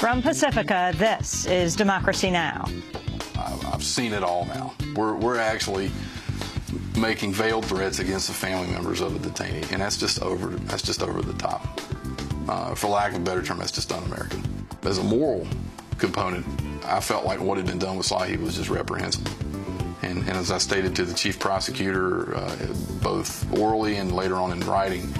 From Pacifica, this is Democracy Now! I've seen it all now. We're actually making veiled threats against the family members of a detainee, and that's just over the top. For lack of a better term, that's just un-American. As a moral component, I felt like what had been done with Sahib was just reprehensible. And as I stated to the chief prosecutor, both orally and later on in writing,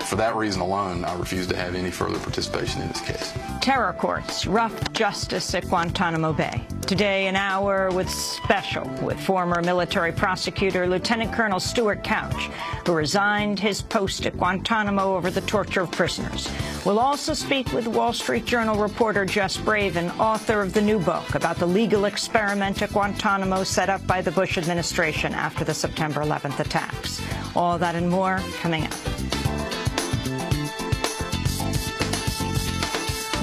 for that reason alone, I refuse to have any further participation in this case. Terror courts, rough justice at Guantanamo Bay. Today, an hour with former military prosecutor Lieutenant Colonel Stuart Couch, who resigned his post at Guantanamo over the torture of prisoners. We'll also speak with Wall Street Journal reporter Jess Braven, author of the new book about the legal experiment at Guantanamo set up by the Bush administration after the September 11th attacks. All that and more coming up.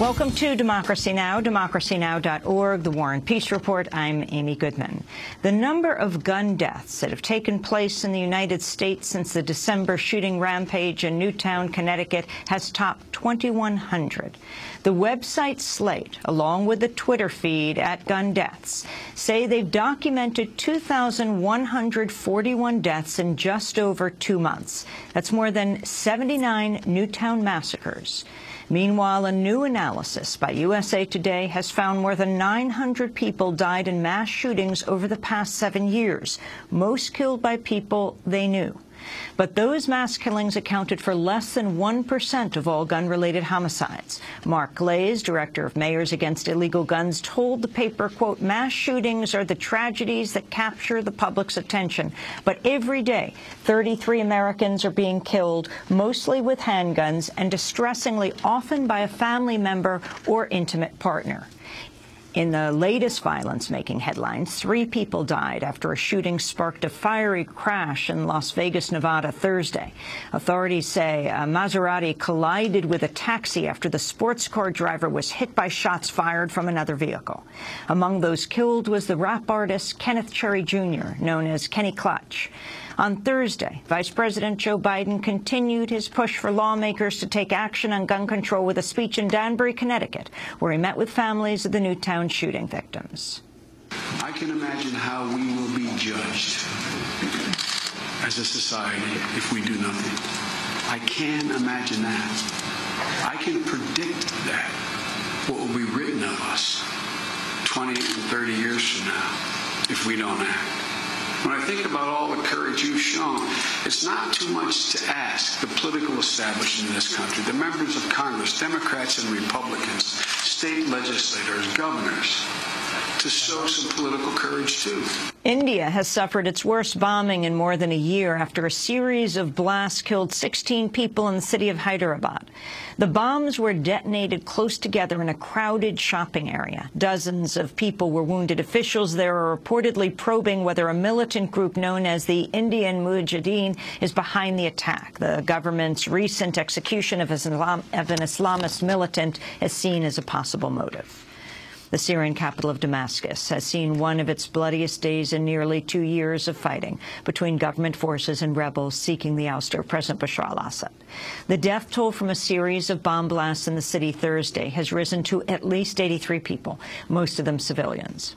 Welcome to Democracy Now!, democracynow.org, The War and Peace Report. I'm Amy Goodman. The number of gun deaths that have taken place in the United States since the December shooting rampage in Newtown, Connecticut, has topped 2,100. The website Slate, along with the Twitter feed at Gun Deaths, say they've documented 2,141 deaths in just over 2 months. That's more than 79 Newtown massacres. Meanwhile, a new analysis by USA Today has found more than 900 people died in mass shootings over the past 7 years, most killed by people they knew. But those mass killings accounted for less than 1% of all gun-related homicides. Mark Glaze, director of Mayors Against Illegal Guns, told the paper, quote, "Mass shootings are the tragedies that capture the public's attention. But every day, 33 Americans are being killed, mostly with handguns, and distressingly often by a family member or intimate partner." In the latest violence making headlines, 3 people died after a shooting sparked a fiery crash in Las Vegas, Nevada, Thursday. Authorities say a Maserati collided with a taxi after the sports car driver was hit by shots fired from another vehicle. Among those killed was the rap artist Kenneth Cherry Jr., known as Kenny Clutch. On Thursday, Vice President Joe Biden continued his push for lawmakers to take action on gun control with a speech in Danbury, Connecticut, where he met with families of the Newtown shooting victims. I can imagine how we will be judged as a society if we do nothing. I can imagine that. I can predict that, what will be written of us 20 and 30 years from now if we don't act. When I think about all the courage you've shown, it's not too much to ask the political establishment in this country, the members of Congress, Democrats and Republicans, state legislators, governors, to show some political courage, too. India has suffered its worst bombing in more than a year after a series of blasts killed 16 people in the city of Hyderabad. The bombs were detonated close together in a crowded shopping area. Dozens of people were wounded. Officials there are reportedly probing whether a militant group known as the Indian Mujahideen is behind the attack. The government's recent execution of an Islamist militant is seen as a possible motive. The Syrian capital of Damascus has seen one of its bloodiest days in nearly 2 years of fighting between government forces and rebels seeking the ouster of President Bashar al-Assad. The death toll from a series of bomb blasts in the city Thursday has risen to at least 83 people, most of them civilians.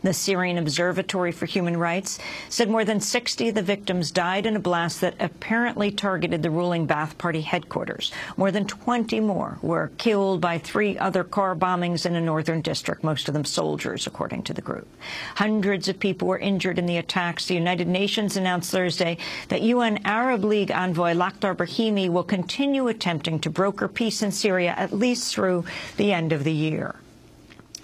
The Syrian Observatory for Human Rights said more than 60 of the victims died in a blast that apparently targeted the ruling Ba'ath Party headquarters. More than 20 more were killed by 3 other car bombings in a northern district, most of them soldiers, according to the group. Hundreds of people were injured in the attacks. The United Nations announced Thursday that UN Arab League envoy Lakhdar Brahimi will continue attempting to broker peace in Syria at least through the end of the year.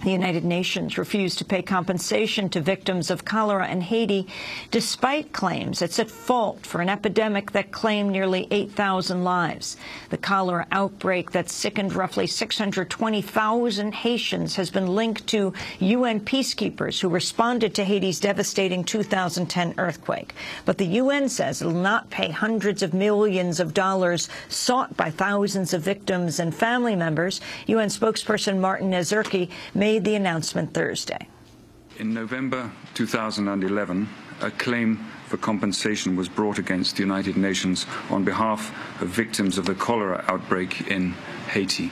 The United Nations refused to pay compensation to victims of cholera in Haiti, despite claims it's at fault for an epidemic that claimed nearly 8,000 lives. The cholera outbreak that sickened roughly 620,000 Haitians has been linked to UN peacekeepers who responded to Haiti's devastating 2010 earthquake. But the UN says it will not pay hundreds of millions of dollars sought by thousands of victims and family members. UN spokesperson Martin Nezerki made the announcement Thursday. In November 2011, a claim for compensation was brought against the United Nations on behalf of victims of the cholera outbreak in Haiti.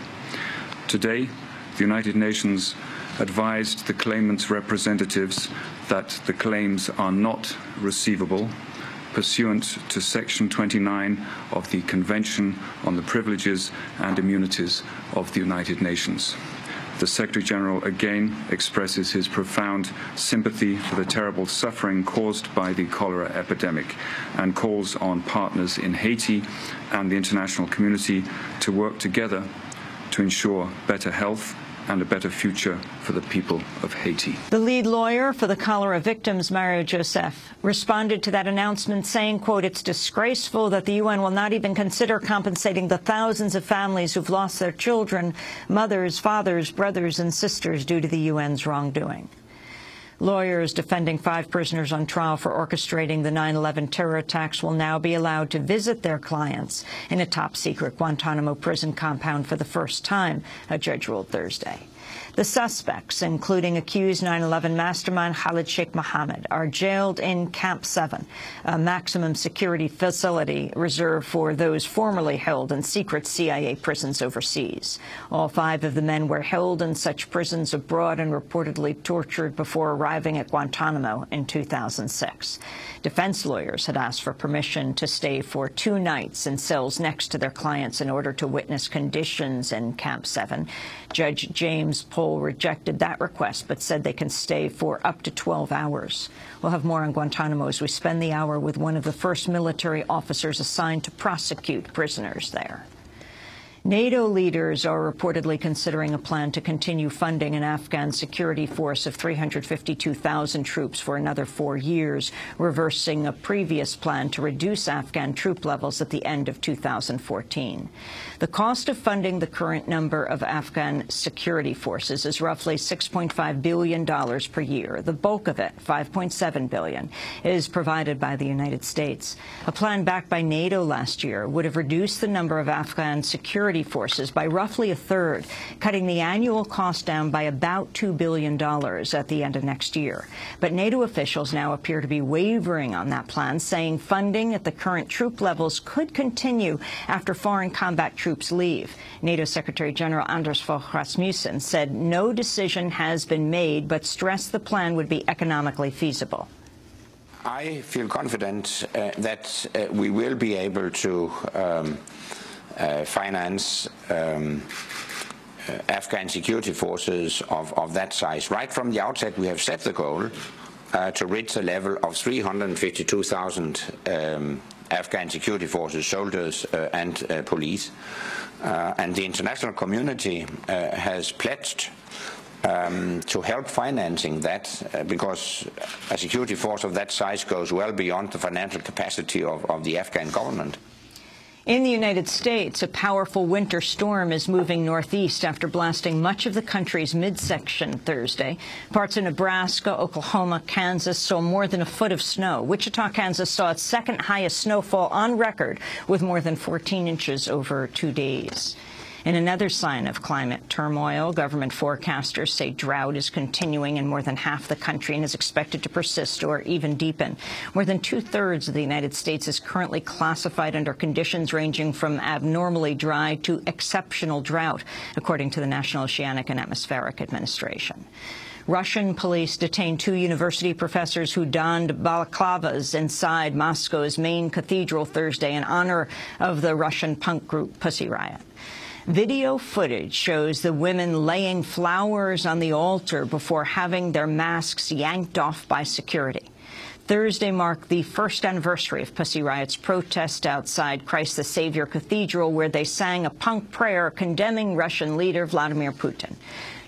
Today, the United Nations advised the claimants' representatives that the claims are not receivable pursuant to Section 29 of the Convention on the Privileges and Immunities of the United Nations. The Secretary-General again expresses his profound sympathy for the terrible suffering caused by the cholera epidemic and calls on partners in Haiti and the international community to work together to ensure better health and a better future for the people of Haiti. The lead lawyer for the cholera victims, Mario Joseph, responded to that announcement saying, quote, "It's disgraceful that the UN will not even consider compensating the thousands of families who've lost their children, mothers, fathers, brothers and sisters due to the UN's wrongdoing." Lawyers defending 5 prisoners on trial for orchestrating the 9/11 terror attacks will now be allowed to visit their clients in a top-secret Guantanamo prison compound for the first time, a judge ruled Thursday. The suspects, including accused 9/11 mastermind Khalid Sheikh Mohammed, are jailed in Camp 7, a maximum security facility reserved for those formerly held in secret CIA prisons overseas. All 5 of the men were held in such prisons abroad and reportedly tortured before arriving at Guantanamo in 2006. Defense lawyers had asked for permission to stay for 2 nights in cells next to their clients in order to witness conditions in Camp 7. Judge James Pohl rejected that request, but said they can stay for up to 12 hours. We'll have more on Guantanamo as we spend the hour with one of the first military officers assigned to prosecute prisoners there. NATO leaders are reportedly considering a plan to continue funding an Afghan security force of 352,000 troops for another 4 years, reversing a previous plan to reduce Afghan troop levels at the end of 2014. The cost of funding the current number of Afghan security forces is roughly $6.5 billion per year. The bulk of it, $5.7 billion, is provided by the United States. A plan backed by NATO last year would have reduced the number of Afghan security forces by roughly a third, cutting the annual cost down by about $2 billion at the end of next year. But NATO officials now appear to be wavering on that plan, saying funding at the current troop levels could continue after foreign combat troops leave. NATO Secretary General Anders Fogh Rasmussen said no decision has been made, but stressed the plan would be economically feasible. I feel confident that we will be able to finance Afghan security forces of that size. Right from the outset, we have set the goal to reach a level of 352,000 Afghan security forces, soldiers and police. And the international community has pledged to help financing that because a security force of that size goes well beyond the financial capacity of the Afghan government. In the United States, a powerful winter storm is moving northeast after blasting much of the country's midsection Thursday. Parts of Nebraska, Oklahoma, Kansas saw more than a foot of snow. Wichita, Kansas saw its second highest snowfall on record with more than 14 inches over 2 days. In another sign of climate turmoil, government forecasters say drought is continuing in more than half the country and is expected to persist or even deepen. More than 2/3 of the United States is currently classified under conditions ranging from abnormally dry to exceptional drought, according to the National Oceanic and Atmospheric Administration. Russian police detained 2 university professors who donned balaclavas inside Moscow's main cathedral Thursday in honor of the Russian punk group Pussy Riot. Video footage shows the women laying flowers on the altar before having their masks yanked off by security. Thursday marked the first anniversary of Pussy Riot's protest outside Christ the Savior Cathedral, where they sang a punk prayer condemning Russian leader Vladimir Putin.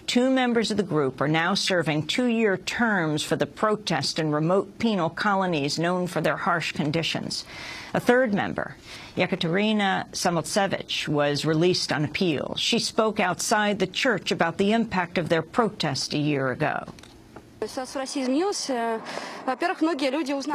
2 members of the group are now serving 2-year terms for the protest in remote penal colonies known for their harsh conditions. A 3rd member, Yekaterina Samotsevich, was released on appeal. She spoke outside the church about the impact of their protest a year ago. The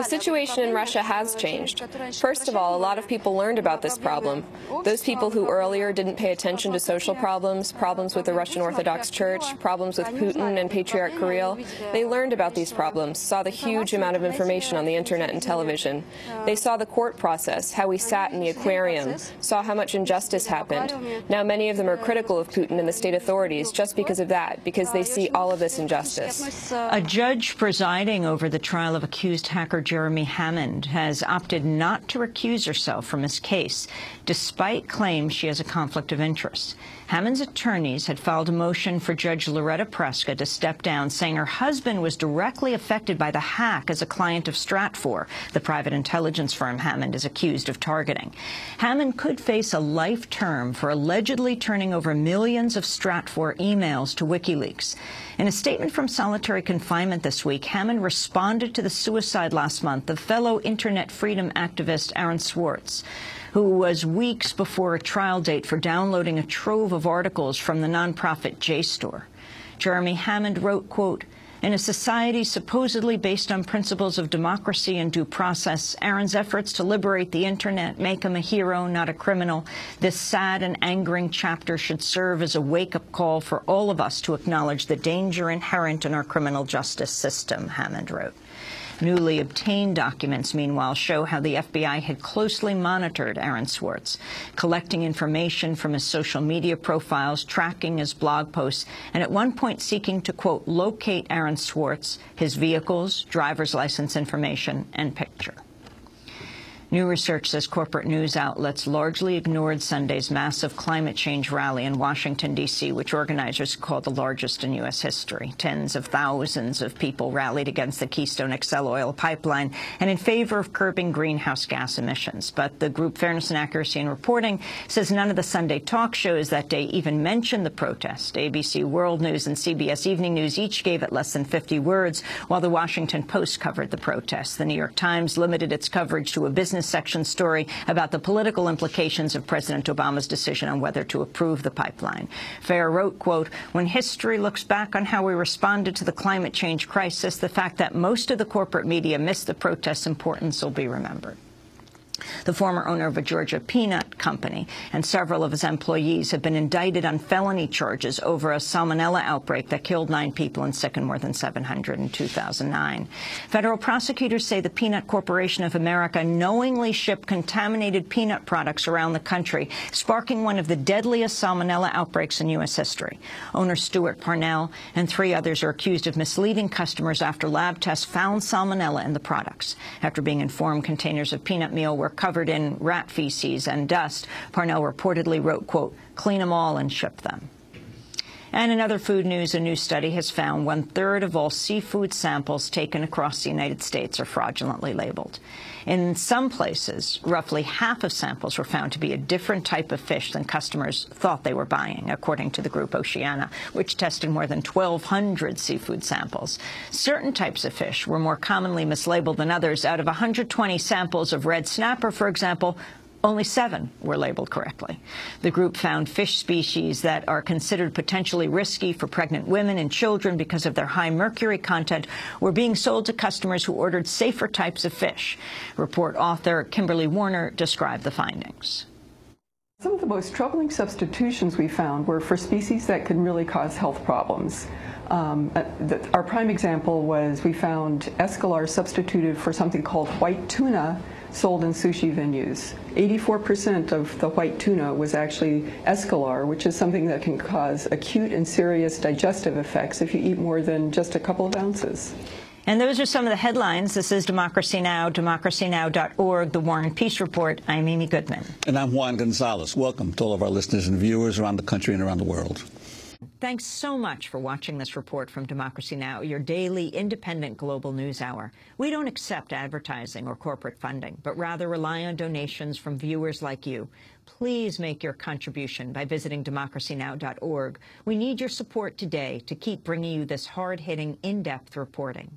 situation in Russia has changed. First of all, a lot of people learned about this problem. Those people who earlier didn't pay attention to social problems, problems with the Russian Orthodox Church, problems with Putin and Patriarch Kirill, they learned about these problems, saw the huge amount of information on the internet and television. They saw the court process, how we sat in the aquarium, saw how much injustice happened. Now many of them are critical of Putin and the state authorities just because of that, because they see all of this injustice. A judge presiding over the trial of accused hacker Jeremy Hammond has opted not to recuse herself from his case, despite claims she has a conflict of interest. Hammond's attorneys had filed a motion for Judge Loretta Preska to step down, saying her husband was directly affected by the hack as a client of Stratfor, the private intelligence firm Hammond is accused of targeting. Hammond could face a life term for allegedly turning over millions of Stratfor emails to WikiLeaks. In a statement from solitary confinement this week, Hammond responded to the suicide last month of fellow Internet freedom activist Aaron Swartz, who was weeks before a trial date for downloading a trove of articles from the nonprofit JSTOR. Jeremy Hammond wrote, quote, "In a society supposedly based on principles of democracy and due process, Aaron's efforts to liberate the Internet make him a hero, not a criminal. This sad and angering chapter should serve as a wake-up call for all of us to acknowledge the danger inherent in our criminal justice system," Hammond wrote. Newly obtained documents, meanwhile, show how the FBI had closely monitored Aaron Swartz, collecting information from his social media profiles, tracking his blog posts, and at one point seeking to, quote, locate Aaron Swartz, his vehicles, driver's license information, and picture. New research says corporate news outlets largely ignored Sunday's massive climate change rally in Washington, D.C., which organizers called the largest in U.S. history. Tens of thousands of people rallied against the Keystone XL oil pipeline and in favor of curbing greenhouse gas emissions. But the group Fairness and Accuracy in Reporting says none of the Sunday talk shows that day even mentioned the protest. ABC World News and CBS Evening News each gave it less than 50 words, while the Washington Post covered the protest. The New York Times limited its coverage to a business section story about the political implications of President Obama's decision on whether to approve the pipeline. Fair wrote, quote, "When history looks back on how we responded to the climate change crisis, the fact that most of the corporate media missed the protest's importance will be remembered." The former owner of a Georgia peanut company and several of his employees have been indicted on felony charges over a salmonella outbreak that killed 9 people and sickened more than 700 in 2009. Federal prosecutors say the Peanut Corporation of America knowingly shipped contaminated peanut products around the country, sparking one of the deadliest salmonella outbreaks in U.S. history. Owner Stuart Parnell and 3 others are accused of misleading customers after lab tests found salmonella in the products. After being informed containers of peanut meal were covered in rat feces and dust, Parnell reportedly wrote, quote, "Clean them all and ship them." And in other food news, a new study has found 1/3 of all seafood samples taken across the United States are fraudulently labeled. In some places, roughly half of samples were found to be a different type of fish than customers thought they were buying, according to the group Oceana, which tested more than 1,200 seafood samples. Certain types of fish were more commonly mislabeled than others. Out of 120 samples of red snapper, for example, only 7 were labeled correctly. The group found fish species that are considered potentially risky for pregnant women and children because of their high mercury content were being sold to customers who ordered safer types of fish. Report author Kimberly Warner described the findings. Some of the most troubling substitutions we found were for species that can really cause health problems. Our prime example was we found escalar substituted for something called white tuna sold in sushi venues. 84% of the white tuna was actually escalar, which is something that can cause acute and serious digestive effects if you eat more than just a couple of ounces. And those are some of the headlines. This is Democracy Now!, democracynow.org, The War and Peace Report. I'm Amy Goodman. And I'm Juan Gonzalez. Welcome to all of our listeners and viewers around the country and around the world. Thanks so much for watching this report from Democracy Now!, your daily independent global news hour. We don't accept advertising or corporate funding, but rather rely on donations from viewers like you. Please make your contribution by visiting democracynow.org. We need your support today to keep bringing you this hard-hitting, in-depth reporting.